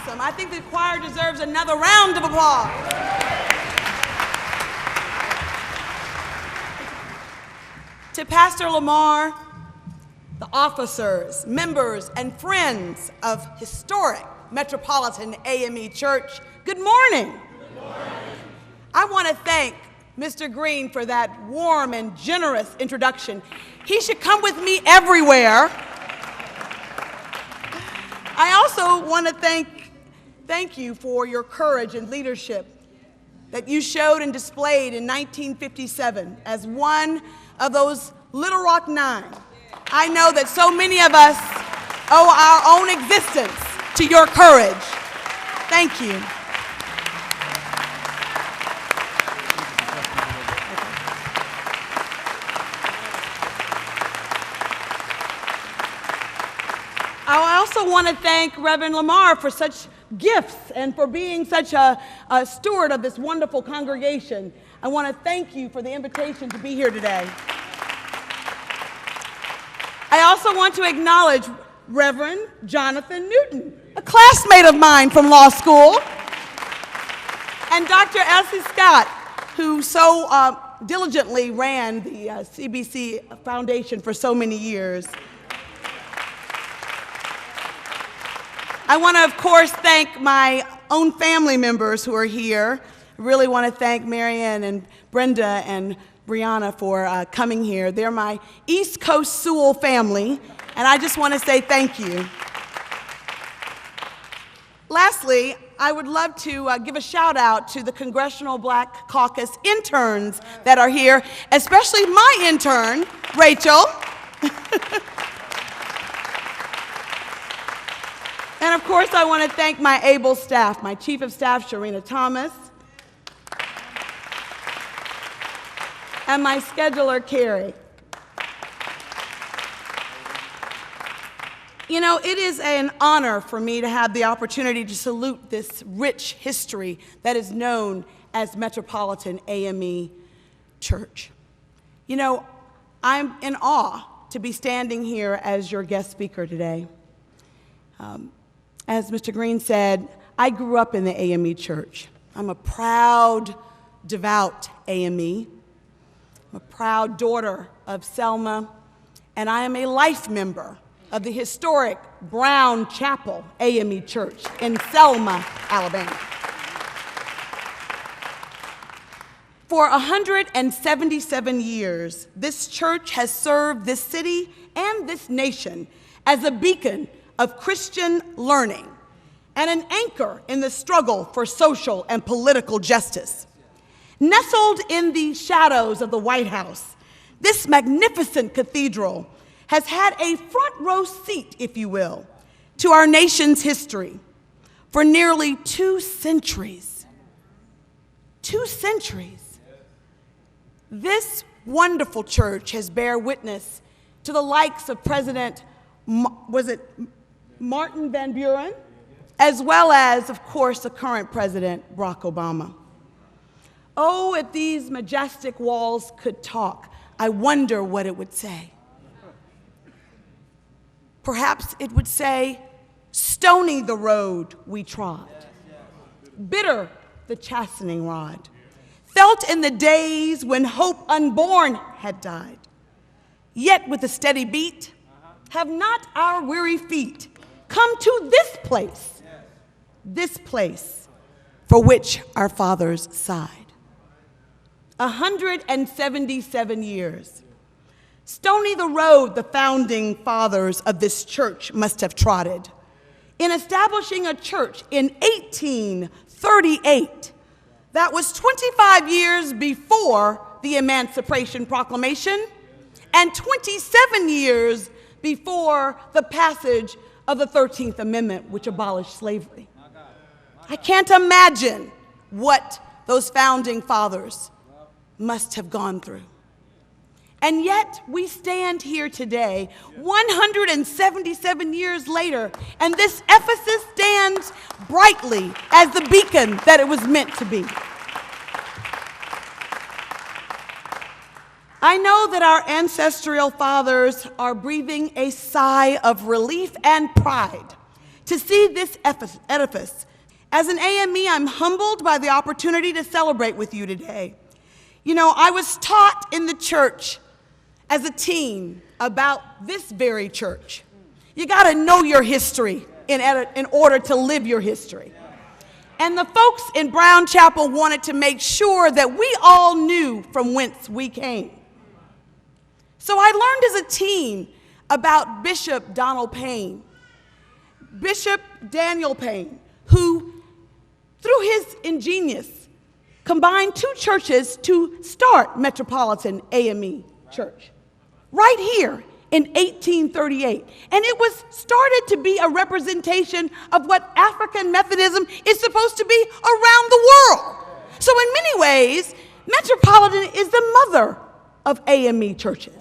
awesome. I think the choir deserves another round of applause. To Pastor Lamar, the officers, members, and friends of historic Metropolitan AME Church, good morning. Good morning. I want to thank Mr. Green for that warm and generous introduction. He should come with me everywhere. I also want to thank you for your courage and leadership that you showed and displayed in 1957 as one of those Little Rock Nine. I know that so many of us owe our own existence to your courage. Thank you. I also want to thank Reverend Lamar for such gifts and for being such a steward of this wonderful congregation. I want to thank you for the invitation to be here today. I also want to acknowledge Reverend Jonathan Newton, a classmate of mine from law school, and Dr. Elsie Scott, who so diligently ran the CBC Foundation for so many years. I want to, of course, thank my own family members who are here. I really want to thank Marianne and Brenda and Brianna for coming here. They're my East Coast Sewell family, and I just want to say thank you. Lastly, I would love to give a shout out to the Congressional Black Caucus interns that are here, especially my intern, Rachel. And of course, I want to thank my able staff, my Chief of Staff, Sharina Thomas, and my scheduler, Carrie. You know, it is an honor for me to have the opportunity to salute this rich history that is known as Metropolitan AME Church. You know, I'm in awe to be standing here as your guest speaker today. As Mr. Green said, I grew up in the AME Church. I'm a proud, devout AME. I'm a proud daughter of Selma, and I am a life member of the historic Brown Chapel AME Church in Selma, Alabama. For 177 years, this church has served this city and this nation as a beacon of Christian learning and an anchor in the struggle for social and political justice. Nestled in the shadows of the White House, this magnificent cathedral has had a front row seat, if you will, to our nation's history for nearly 2 centuries. 2 centuries. This wonderful church has bear witness to the likes of President, Martin Van Buren, as well as, of course, the current President, Barack Obama. Oh, if these majestic walls could talk, I wonder what it would say. Perhaps it would say, "Stony the road we trod, bitter the chastening rod, felt in the days when hope unborn had died. Yet with a steady beat, have not our weary feet come to this place for which our fathers sighed." 177 years. Stony the road the founding fathers of this church must have trotted in establishing a church in 1838 that was 25 years before the Emancipation Proclamation and 27 years before the passage of the 13th Amendment, which abolished slavery. I can't imagine what those founding fathers must have gone through. And yet we stand here today, 177 years later, and this Ephesus stands brightly as the beacon that it was meant to be. I know that our ancestral fathers are breathing a sigh of relief and pride to see this edifice. As an AME, I'm humbled by the opportunity to celebrate with you today. You know, I was taught in the church as a teen about this very church. You got to know your history in order to live your history. And the folks in Brown Chapel wanted to make sure that we all knew from whence we came. So I learned as a teen about Bishop Donald Payne, Bishop Daniel Payne, who, through his ingenious, combined two churches to start Metropolitan AME Church, right here in 1838. And it was started to be a representation of what African Methodism is supposed to be around the world. So in many ways, Metropolitan is the mother of AME churches.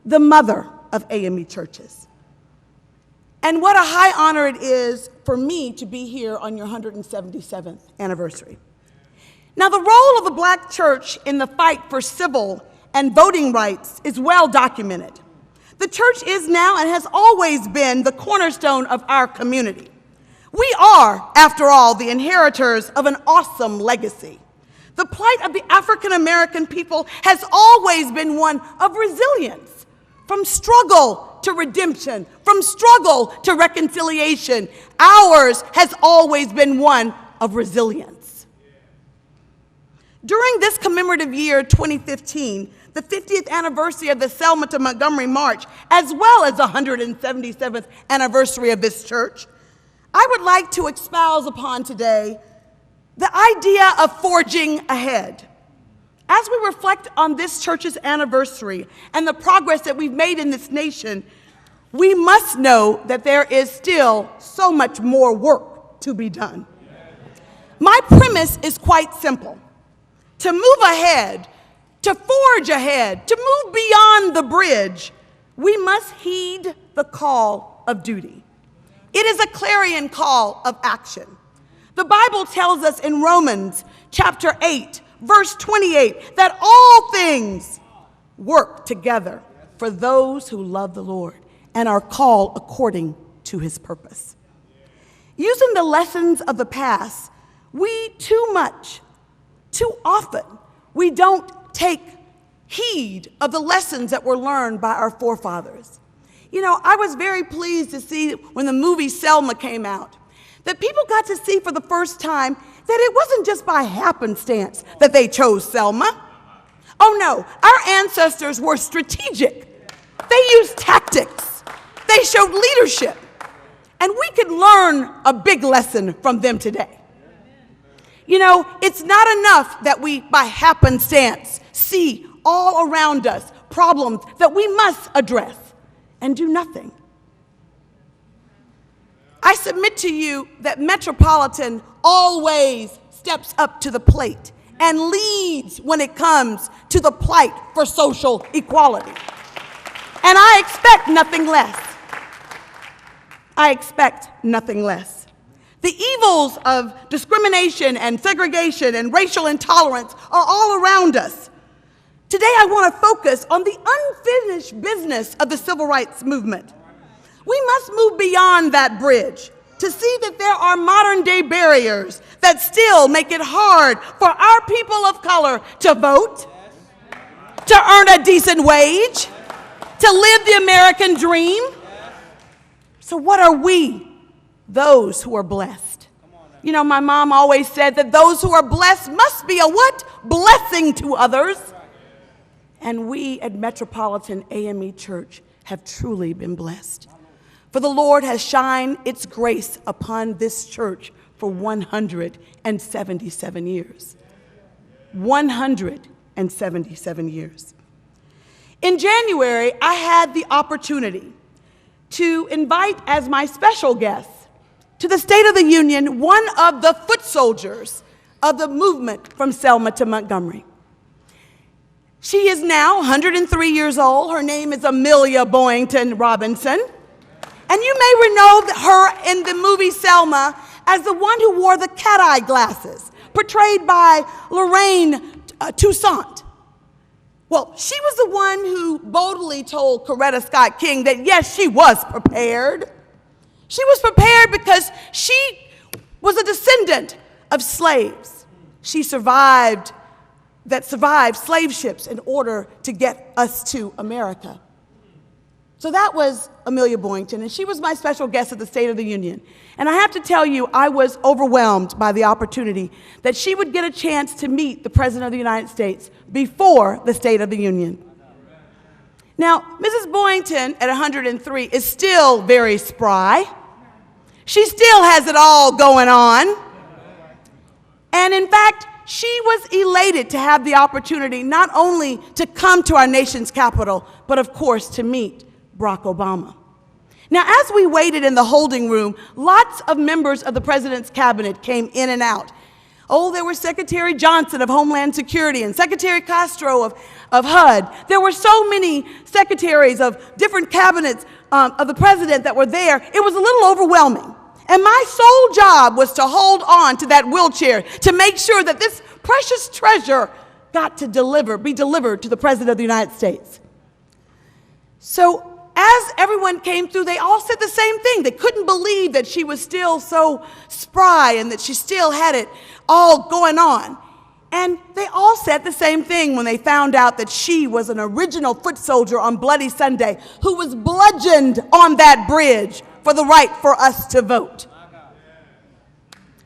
The mother of AME churches. And what a high honor it is for me to be here on your 177th anniversary. Now, the role of the black church in the fight for civil and voting rights is well documented. The church is now and has always been the cornerstone of our community. We are, after all, the inheritors of an awesome legacy. The plight of the African American people has always been one of resilience, from struggle to redemption, from struggle to reconciliation. Ours has always been one of resilience. During this commemorative year, 2015, the 50th anniversary of the Selma to Montgomery March, as well as the 177th anniversary of this church, I would like to espouse upon today the idea of forging ahead. As we reflect on this church's anniversary and the progress that we've made in this nation, we must know that there is still so much more work to be done. My premise is quite simple. To move ahead, to forge ahead, to move beyond the bridge, we must heed the call of duty. It is a clarion call of action. The Bible tells us in Romans chapter 8, verse 28, that all things work together for those who love the Lord and are called according to his purpose. Using the lessons of the past, too often, we don't take heed of the lessons that were learned by our forefathers. You know, I was very pleased to see when the movie Selma came out, that people got to see for the first time that it wasn't just by happenstance that they chose Selma. Oh no, our ancestors were strategic. They used tactics. They showed leadership. And we could learn a big lesson from them today. You know, it's not enough that we, by happenstance, see all around us problems that we must address and do nothing. I submit to you that Metropolitan always steps up to the plate and leads when it comes to the plight for social equality. And I expect nothing less. I expect nothing less. The evils of discrimination and segregation and racial intolerance are all around us. Today, I want to focus on the unfinished business of the civil rights movement. We must move beyond that bridge to see that there are modern-day barriers that still make it hard for our people of color to vote, to earn a decent wage, to live the American dream. So what are we? Those who are blessed. You know, my mom always said that those who are blessed must be a what? Blessing to others. And we at Metropolitan AME Church have truly been blessed. For the Lord has shined its grace upon this church for 177 years. 177 years. In January, I had the opportunity to invite as my special guest to the State of the Union one of the foot soldiers of the movement from Selma to Montgomery. She is now 103 years old. Her name is Amelia Boynton Robinson. And you may know her in the movie Selma as the one who wore the cat-eye glasses, portrayed by Lorraine Toussaint. Well, she was the one who boldly told Coretta Scott King that yes, she was prepared. She was prepared because she was a descendant of slaves. She survived slave ships in order to get us to America. So that was Amelia Boynton, and she was my special guest at the State of the Union. And I have to tell you, I was overwhelmed by the opportunity that she would get a chance to meet the President of the United States before the State of the Union. Now, Mrs. Boynton, at 103, is still very spry. She still has it all going on. And in fact, she was elated to have the opportunity not only to come to our nation's capital, but of course to meet Barack Obama. Now, as we waited in the holding room, lots of members of the president's cabinet came in and out. Oh, there was Secretary Johnson of Homeland Security and Secretary Castro of HUD. There were so many secretaries of different cabinets of the president that were there. It was a little overwhelming. And my sole job was to hold on to that wheelchair to make sure that this precious treasure got to be delivered to the President of the United States. So as everyone came through, they all said the same thing. They couldn't believe that she was still so spry and that she still had it all going on. And they all said the same thing when they found out that she was an original foot soldier on Bloody Sunday who was bludgeoned on that bridge for the right for us to vote.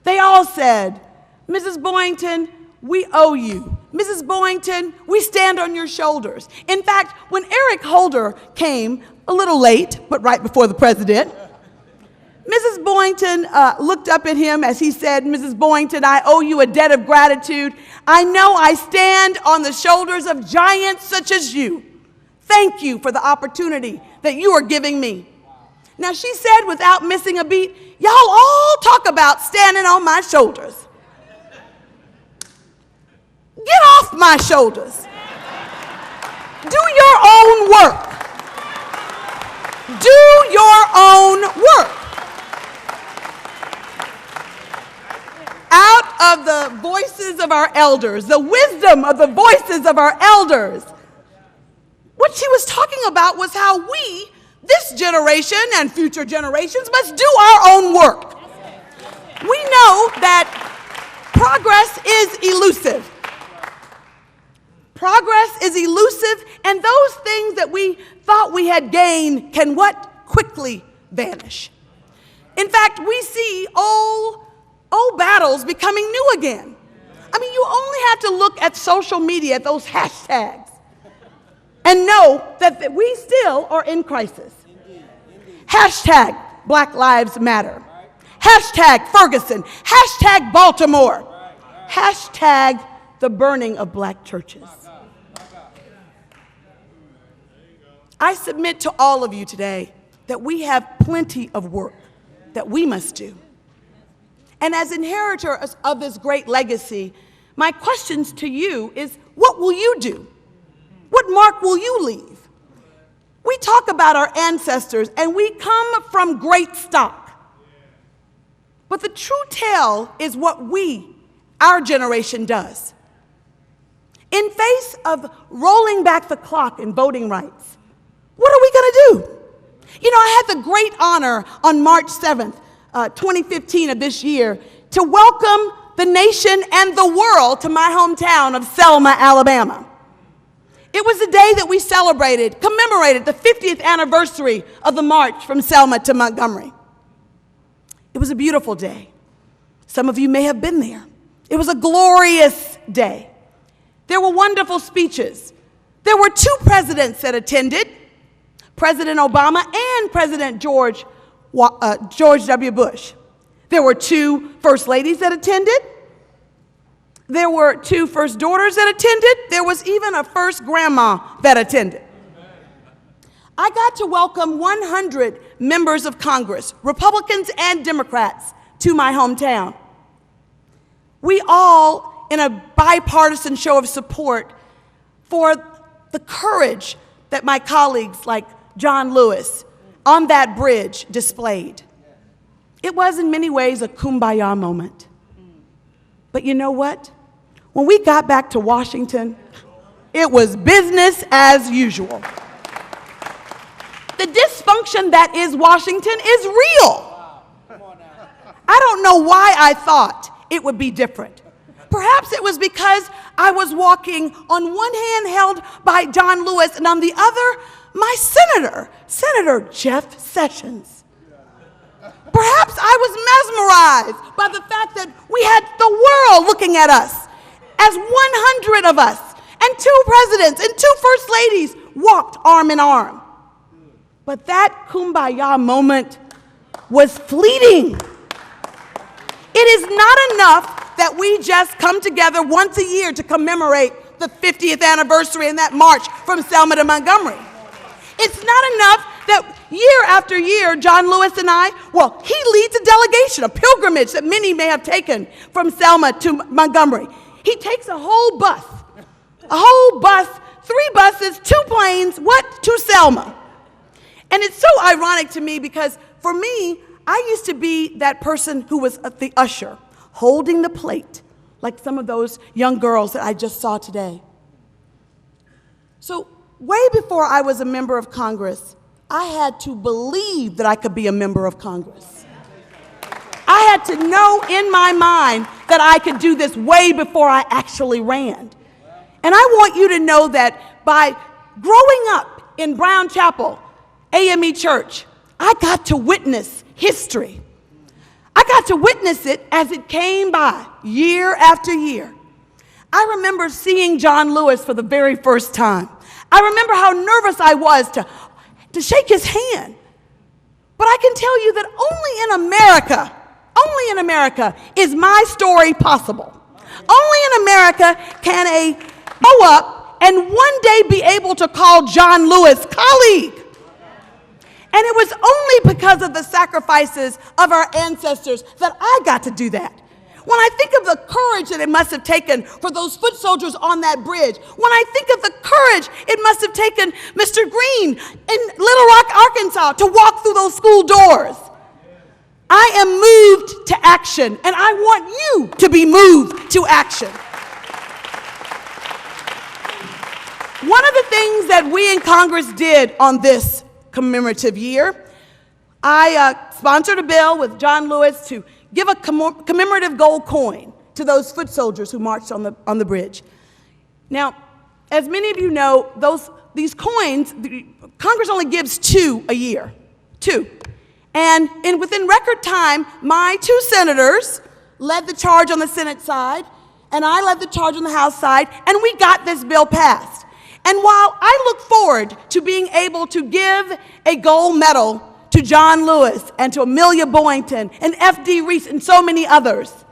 They all said, Mrs. Boynton, we owe you. Mrs. Boynton, we stand on your shoulders. In fact, when Eric Holder came, a little late, but right before the president, Mrs. Boynton looked up at him as he said, Mrs. Boynton, I owe you a debt of gratitude. I know I stand on the shoulders of giants such as you. Thank you for the opportunity that you are giving me. Now, she said without missing a beat, y'all all talk about standing on my shoulders. Get off my shoulders. Do your own work. Do your own work. Out of the voices of our elders, the wisdom of the voices of our elders. What she was talking about was how we, this generation and future generations, must do our own work. We know that progress is elusive. Progress is elusive, and those things that we thought we had gained can quickly vanish. In fact, we see old battles becoming new again. I mean, you only have to look at social media, at those hashtags, and know that we still are in crisis. Hashtag Black Lives Matter. Hashtag Ferguson. Hashtag Baltimore. Hashtag the burning of black churches. I submit to all of you today that we have plenty of work that we must do. And as inheritors of this great legacy, my questions to you is, what will you do? What mark will you leave? We talk about our ancestors, and we come from great stock. But the true tale is what our generation does. In face of rolling back the clock in voting rights, what are we going to do? You know, I had the great honor on March 7th, 2015 of this year, to welcome the nation and the world to my hometown of Selma, Alabama. It was the day that we commemorated the 50th anniversary of the march from Selma to Montgomery. It was a beautiful day. Some of you may have been there. It was a glorious day. There were wonderful speeches. There were two presidents that attended, President Obama and President George W. Bush. There were two first ladies that attended. There were two first daughters that attended. There was even a first grandma that attended. I got to welcome 100 members of Congress, Republicans and Democrats, to my hometown. We all, in a bipartisan show of support for the courage that my colleagues like John Lewis on that bridge displayed. It was in many ways a kumbaya moment. But you know what? When we got back to Washington, it was business as usual. The dysfunction that is Washington is real. I don't know why I thought it would be different. Perhaps it was because I was walking on one hand held by John Lewis and on the other, my senator, Senator Jeff Sessions. Perhaps I was mesmerized by the fact that we had the world looking at us as 100 of us and 2 presidents and 2 first ladies walked arm in arm. But that kumbaya moment was fleeting. It is not enough that we just come together once a year to commemorate the 50th anniversary and that march from Selma to Montgomery. It's not enough that year after year, John Lewis and I, he leads a delegation, a pilgrimage that many may have taken from Selma to Montgomery. He takes a whole bus, 3 buses, 2 planes, to Selma. And it's so ironic to me because for me, I used to be that person who was the usher, holding the plate, like some of those young girls that I just saw today. So way before I was a member of Congress, I had to believe that I could be a member of Congress. I had to know in my mind that I could do this way before I actually ran. And I want you to know that by growing up in Brown Chapel, AME Church, I got to witness history. I got to witness it as it came by year after year. I remember seeing John Lewis for the very first time. I remember how nervous I was to shake his hand. But I can tell you that only in America is my story possible. Only in America can a grow up and one day be able to call John Lewis colleague. And it was only because of the sacrifices of our ancestors that I got to do that. When I think of the courage that it must have taken for those foot soldiers on that bridge, when I think of the courage it must have taken Mr. Green in Little Rock, Arkansas, to walk through those school doors, I am moved to action, and I want you to be moved to action. One of the things that we in Congress did on this commemorative year, I sponsored a bill with John Lewis to give a commemorative gold coin to those foot soldiers who marched on the bridge. Now, as many of you know, these coins, Congress only gives 2 a year, 2. And within record time, my 2 senators led the charge on the Senate side, and I led the charge on the House side, and we got this bill passed. And while I look forward to being able to give a gold medal to John Lewis and to Amelia Boynton and F.D. Reese and so many others,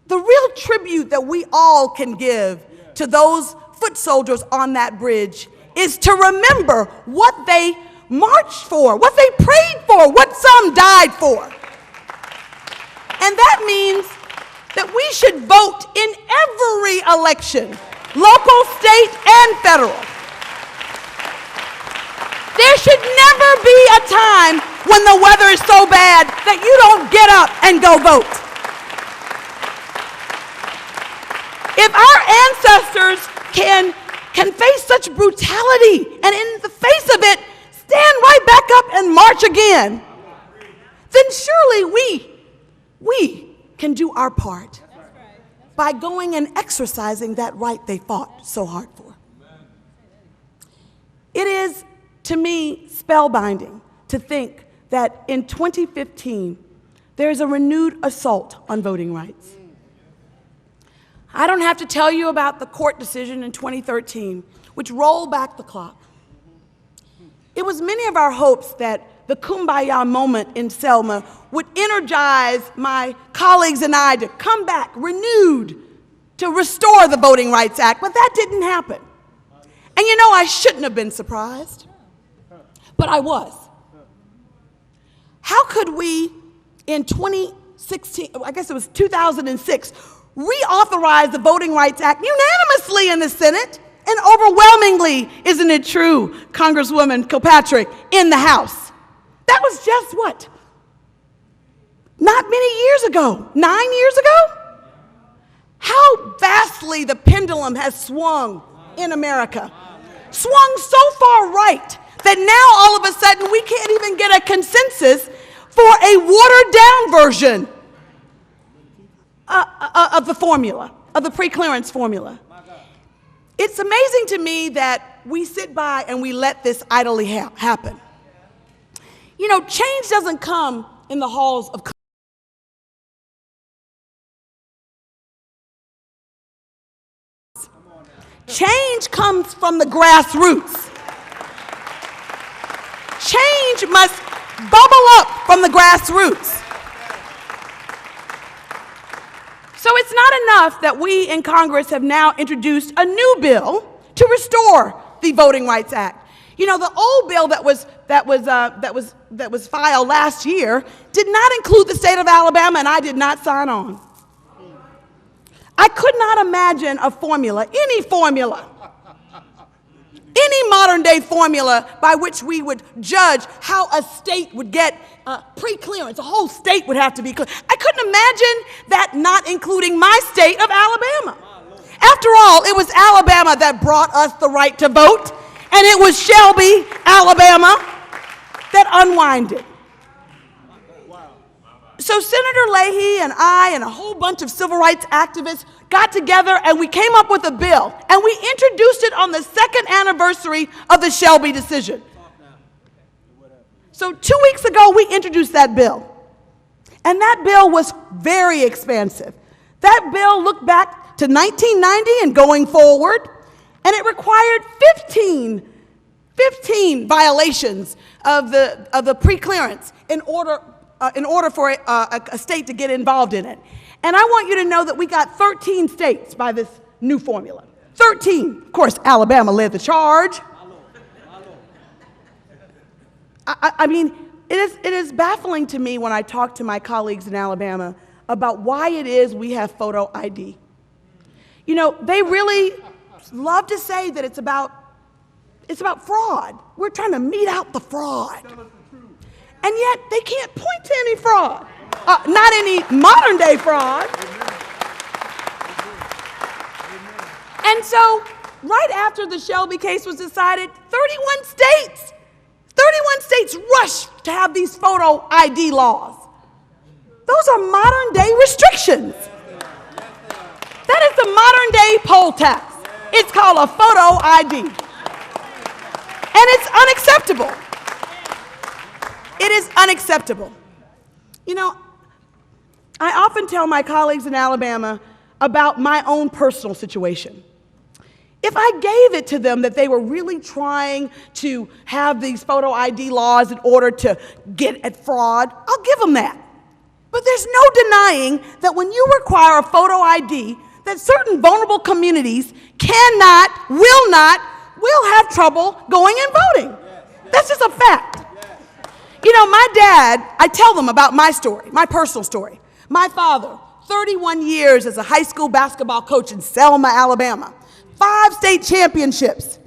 the real tribute that we all can give to those foot soldiers on that bridge is to remember what they marched for, what they prayed for, what some died for. And that means that we should vote in every election, local, state, and federal. There should never be a time when the weather is so bad that you don't get up and go vote. If our ancestors can face such brutality and in the face of it stand right back up and march again, then surely we can do our part by going and exercising that right they fought so hard for. It is, to me, spellbinding to think that in 2015, there is a renewed assault on voting rights. I don't have to tell you about the court decision in 2013, which rolled back the clock. It was many of our hopes that the kumbaya moment in Selma would energize my colleagues and I to come back renewed to restore the Voting Rights Act, but that didn't happen. And you know, I shouldn't have been surprised, but I was. How could we, in 2016, I guess it was 2006, reauthorize the Voting Rights Act unanimously in the Senate and overwhelmingly, isn't it true, Congresswoman Kilpatrick, in the House? That was just what? Not many years ago, 9 years ago? How vastly the pendulum has swung in America. Swung so far right that now all of a sudden we can't even get a consensus for a watered-down version of the formula, of the pre-clearance formula. It's amazing to me that we sit by and we let this idly happen. You know, change doesn't come in the halls of change comes from the grassroots. Change must bubble up from the grassroots. So it's not enough that we in Congress have now introduced a new bill to restore the Voting Rights Act. You know, the old bill that was filed last year did not include the state of Alabama, and I did not sign on. I could not imagine a formula, any modern day formula by which we would judge how a state would get pre-clearance. A whole state would have to be clear. I couldn't imagine that not including my state of Alabama. After all, it was Alabama that brought us the right to vote, and it was Shelby, Alabama, that unwinded. So Senator Leahy and I and a whole bunch of civil rights activists got together and we came up with a bill, and we introduced it on the second anniversary of the Shelby decision. So 2 weeks ago, we introduced that bill, and that bill was very expansive. That bill looked back to 1990 and going forward, and it required 15 violations of the pre-clearance in order for a state to get involved in it. And I want you to know that we got 13 states by this new formula. 13. Of course, Alabama led the charge. I mean, it is baffling to me when I talk to my colleagues in Alabama about why it is we have photo ID. You know, they really love to say that it's about fraud. We're trying to mete out the fraud. And yet they can't point to any fraud. Not any modern day fraud. And so right after the Shelby case was decided, 31 states rushed to have these photo ID laws. Those are modern day restrictions. That is the modern day poll tax. It's called a photo ID. And it's unacceptable. It is unacceptable. You know, I often tell my colleagues in Alabama about my own personal situation. If I gave it to them that they were really trying to have these photo ID laws in order to get at fraud, I'll give them that. But there's no denying that when you require a photo ID, that certain vulnerable communities will have trouble going and voting. That's just a fact. You know, my dad, I tell them about my story, my personal story. My father, 31 years as a high school basketball coach in Selma, Alabama, 5 state championships.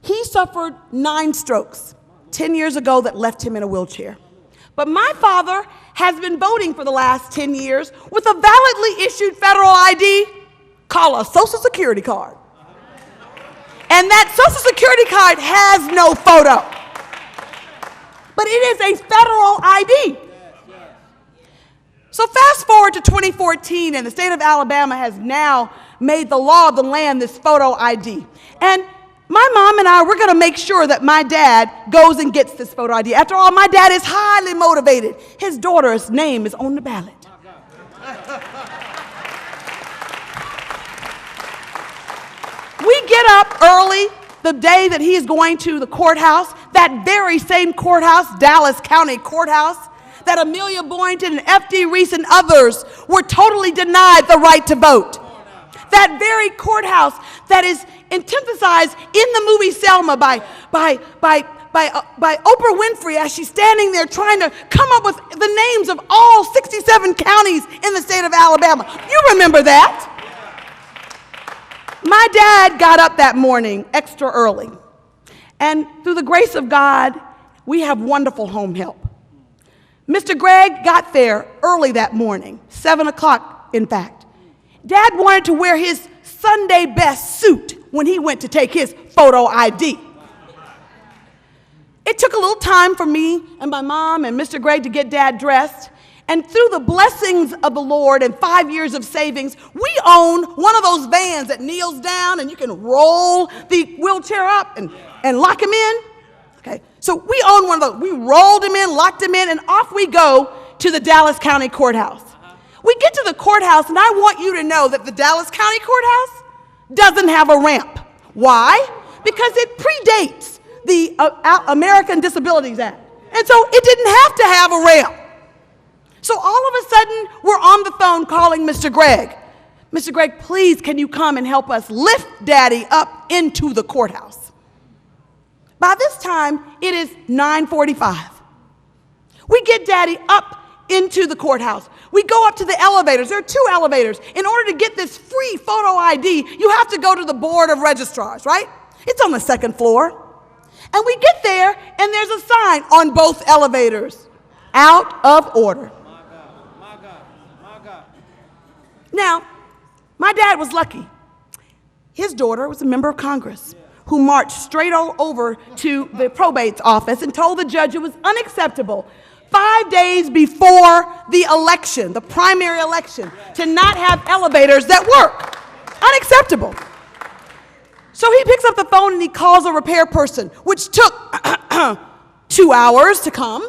He suffered 9 strokes 10 years ago that left him in a wheelchair. But my father has been voting for the last 10 years with a validly issued federal ID called a Social Security card. And that Social Security card has no photo. But it is a federal ID. So fast forward to 2014, and the state of Alabama has now made the law of the land this photo ID. And my mom and I, we're going to make sure that my dad goes and gets this photo ID. After all, my dad is highly motivated. His daughter's name is on the ballot. We get up early the day that he is going to the courthouse, that very same courthouse, Dallas County Courthouse, that Amelia Boynton and F.D. Reese and others were totally denied the right to vote. That very courthouse that is antithesis in the movie Selma by Oprah Winfrey as she's standing there trying to come up with the names of all 67 counties in the state of Alabama. You remember that. My dad got up that morning extra early, and through the grace of God, we have wonderful home help. Mr. Gregg got there early that morning, 7 o'clock, in fact. Dad wanted to wear his Sunday best suit when he went to take his photo ID. It took a little time for me and my mom and Mr. Gregg to get Dad dressed. And through the blessings of the Lord and 5 years of savings, we own one of those vans that kneels down and you can roll the wheelchair up and lock him in. Okay, so we own one of those. We rolled him in, locked him in, and off we go to the Dallas County Courthouse. We get to the courthouse, and I want you to know that the Dallas County Courthouse doesn't have a ramp. Why? Because it predates the American Disabilities Act. And so it didn't have to have a ramp. So all of a sudden, we're on the phone calling Mr. Gregg. Mr. Gregg, please, can you come and help us lift Daddy up into the courthouse? By this time, it is 9:45. We get Daddy up into the courthouse. We go up to the elevators. There are 2 elevators. In order to get this free photo ID, you have to go to the board of registrars, right? It's on the 2nd floor. And we get there, and there's a sign on both elevators, out of order. Now, my dad was lucky. His daughter was a member of Congress who marched straight over to the probate's office and told the judge it was unacceptable 5 days before the election, the primary election, to not have elevators that work. Unacceptable. So he picks up the phone and he calls a repair person, which took 2 hours to come,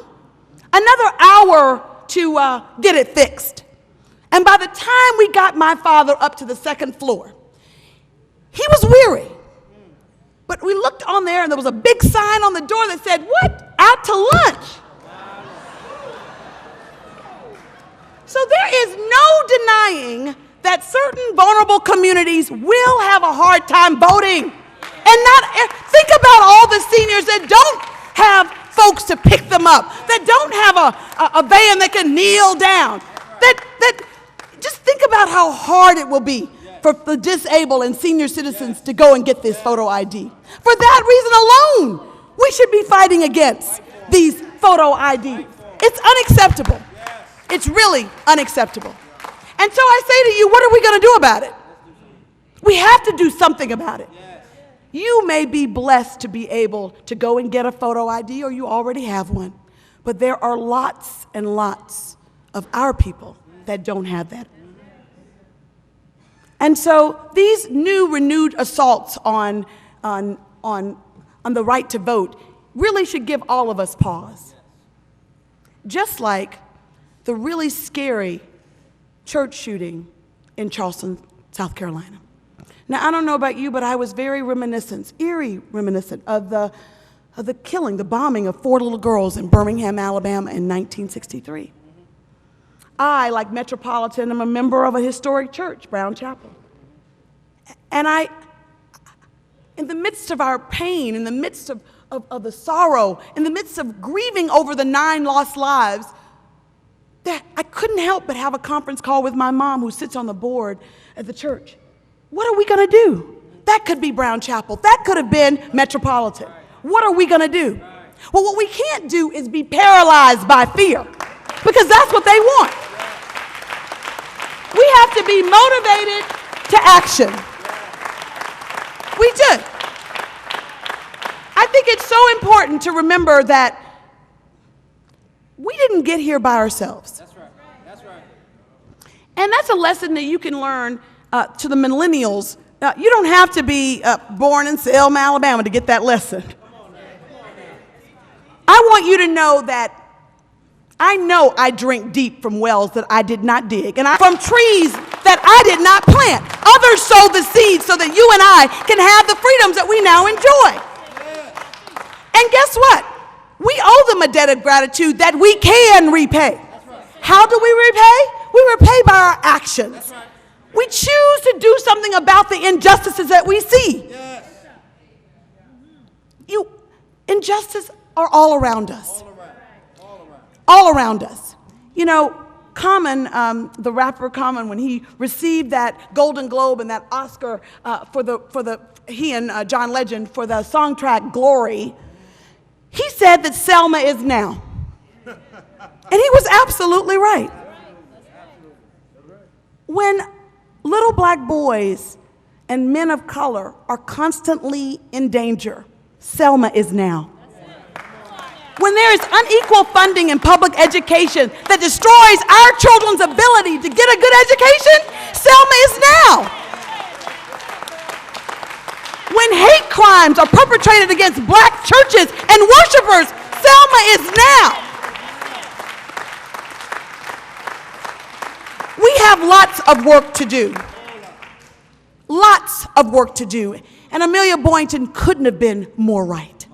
another hour to get it fixed. And by the time we got my father up to the 2nd floor, he was weary. But we looked on there and there was a big sign on the door that said, "What? Out to lunch." So there is no denying that certain vulnerable communities will have a hard time voting. And think about all the seniors that don't have folks to pick them up, that don't have a van that can kneel down, that just think about how hard it will be for the disabled and senior citizens to go and get this photo ID. For that reason alone, we should be fighting against these photo IDs. It's unacceptable. It's really unacceptable. And so I say to you, what are we going to do about it? We have to do something about it. You may be blessed to be able to go and get a photo ID, or you already have one. But there are lots and lots of our people that don't have that. And so these renewed assaults on the right to vote really should give all of us pause. Just like the really scary church shooting in Charleston, South Carolina. Now, I don't know about you, but I was very eerie reminiscent of the killing, the bombing of 4 little girls in Birmingham, Alabama in 1963. I, like Metropolitan, am a member of a historic church, Brown Chapel. And in the midst of our pain, in the midst of the sorrow, in the midst of grieving over the 9 lost lives, that I couldn't help but have a conference call with my mom, who sits on the board at the church. What are we going to do? That could be Brown Chapel. That could have been Metropolitan. What are we going to do? Well, what we can't do is be paralyzed by fear, because that's what they want. We have to be motivated to action. We do. I think it's so important to remember that we didn't get here by ourselves. That's right. That's right. And that's a lesson that you can learn to the millennials. You don't have to be born in Selma, Alabama to get that lesson. I want you to know that I know I drink deep from wells that I did not dig, and from trees that I did not plant. Others sowed the seeds so that you and I can have the freedoms that we now enjoy. And guess what? We owe them a debt of gratitude that we can repay. How do we repay? We repay by our actions. We choose to do something about the injustices that we see. Injustices are all around us. All around us. You know, Common, the rapper Common, when he received that Golden Globe and that Oscar he and John Legend for the song track Glory, he said that Selma is now. And he was absolutely right. When little black boys and men of color are constantly in danger, Selma is now. When there is unequal funding in public education that destroys our children's ability to get a good education, Selma is now. When hate crimes are perpetrated against black churches and worshipers, Selma is now. We have lots of work to do. Lots of work to do. And Amelia Boynton couldn't have been more right.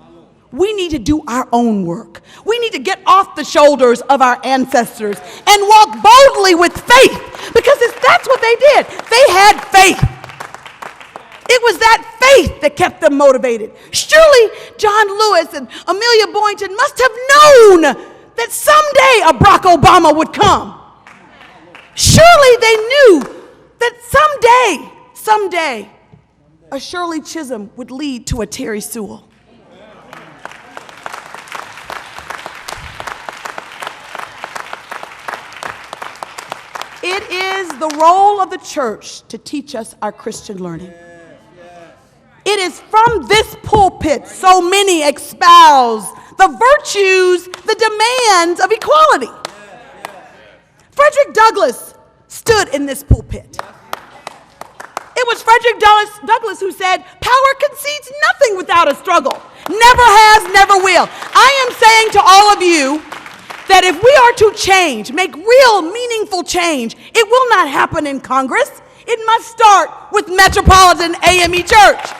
We need to do our own work. We need to get off the shoulders of our ancestors and walk boldly with faith, because that's what they did. They had faith. It was that faith that kept them motivated. Surely John Lewis and Amelia Boynton must have known that someday a Barack Obama would come. Surely they knew that someday, a Shirley Chisholm would lead to a Terri Sewell. It is the role of the church to teach us our Christian learning. It is from this pulpit so many espouse the virtues, the demands of equality. Frederick Douglass stood in this pulpit. It was Frederick Douglass who said, "Power concedes nothing without a struggle. Never has, never will." I am saying to all of you that if we are to change, make real, meaningful change, it will not happen in Congress. It must start with Metropolitan AME Church.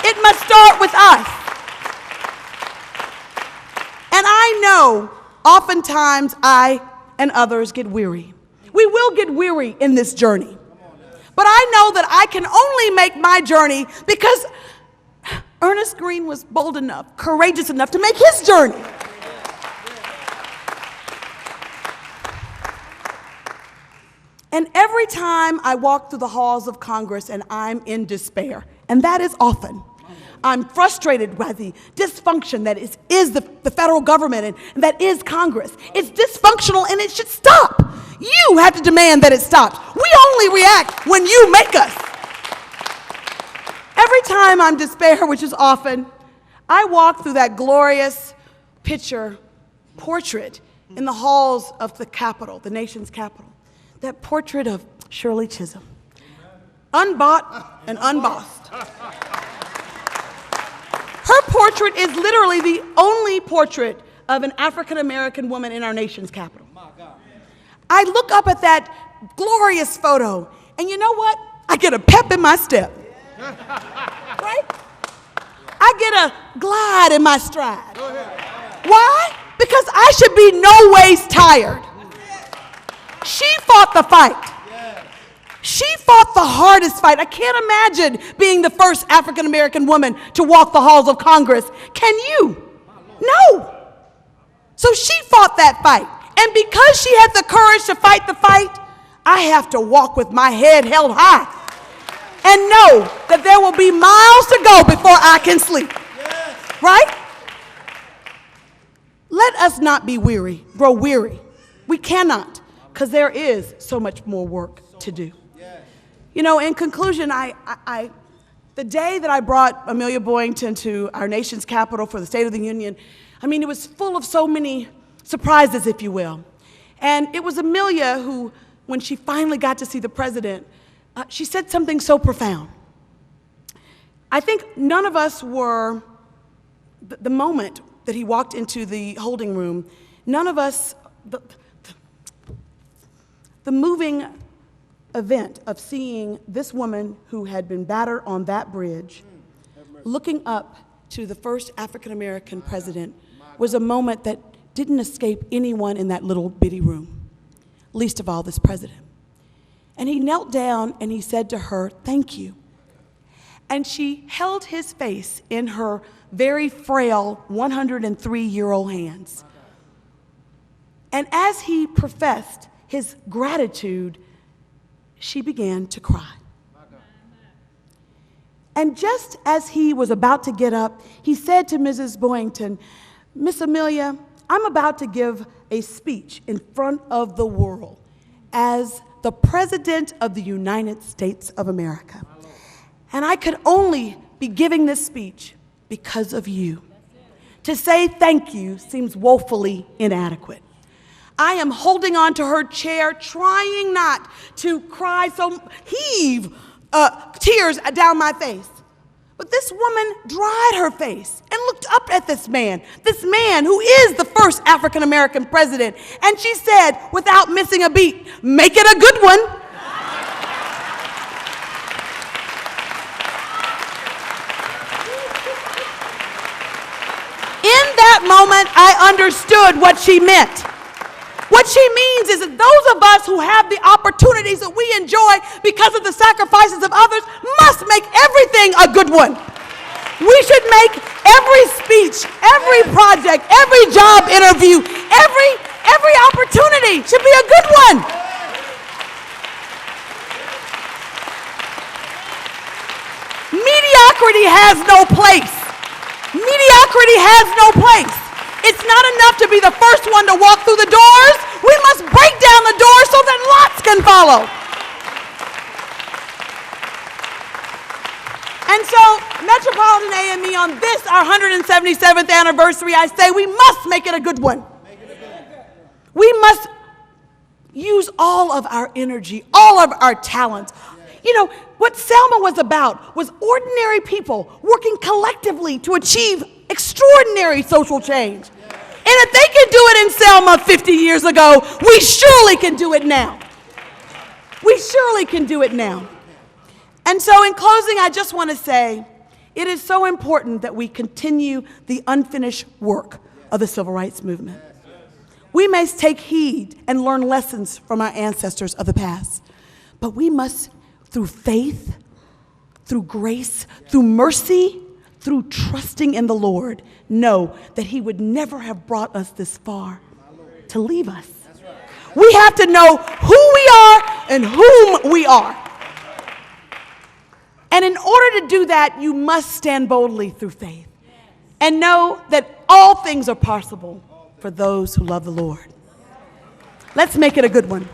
It must start with us. And I know oftentimes I and others get weary. We will get weary in this journey. But I know that I can only make my journey because Ernest Green was bold enough, courageous enough to make his journey. And every time I walk through the halls of Congress and I'm in despair, and that is often, I'm frustrated by the dysfunction that is the federal government and that is Congress. It's dysfunctional and it should stop. You have to demand that it stops. We only react when you make us. Every time I'm despair, which is often, I walk through that glorious portrait in the halls of the Capitol, the nation's capital. That portrait of Shirley Chisholm, unbought and unbossed. Her portrait is literally the only portrait of an African-American woman in our nation's capital. I look up at that glorious photo, and you know what? I get a pep in my step. Right? I get a glide in my stride. Why? Because I should be no ways tired. She fought the fight. She fought the hardest fight. I can't imagine being the first African American woman to walk the halls of Congress. Can you? No. So she fought that fight. And because she had the courage to fight the fight, I have to walk with my head held high and know that there will be miles to go before I can sleep. Right? Let us not be weary, grow weary. We cannot, because there is so much more work to do. You know, in conclusion, the day that I brought Amelia Boynton to our nation's capital for the State of the Union, I mean, it was full of so many surprises, if you will. And it was Amelia who, when she finally got to see the president, she said something so profound. I think none of us were, the moment that he walked into the holding room, none of us, the moving event of seeing this woman who had been battered on that bridge, looking up to the first African-American president, was a moment that didn't escape anyone in that little bitty room, least of all this president. And he knelt down and he said to her, "Thank you." And she held his face in her very frail 103-year-old hands. And as he professed his gratitude, she began to cry. And just as he was about to get up, he said to Mrs. Boynton, "Miss Amelia, I'm about to give a speech in front of the world as the President of the United States of America. And I could only be giving this speech because of you. To say thank you seems woefully inadequate. I am holding on to her chair, trying not to cry, so heave tears down my face. But this woman dried her face and looked up at this man who is the first African-American president. And she said, without missing a beat, "Make it a good one." In that moment, I understood what she meant. What she means is that those of us who have the opportunities that we enjoy because of the sacrifices of others must make everything a good one. We should make every speech, every project, every job interview, every opportunity should be a good one. Mediocrity has no place. Mediocrity has no place. It's not enough to be the first one to walk through the doors. We must break down the doors so that lots can follow. And so, Metropolitan AME, on this, our 177th anniversary, I say we must make it a good one. We must use all of our energy, all of our talents. You know, what Selma was about was ordinary people working collectively to achieve extraordinary social change. And if they can do it in Selma 50 years ago, we surely can do it now. We surely can do it now. And so in closing, I just want to say, it is so important that we continue the unfinished work of the civil rights movement. We may take heed and learn lessons from our ancestors of the past, but we must, through faith, through grace, through mercy, through trusting in the Lord, know that He would never have brought us this far to leave us. We have to know who we are and whom we are. And in order to do that, you must stand boldly through faith and know that all things are possible for those who love the Lord. Let's make it a good one.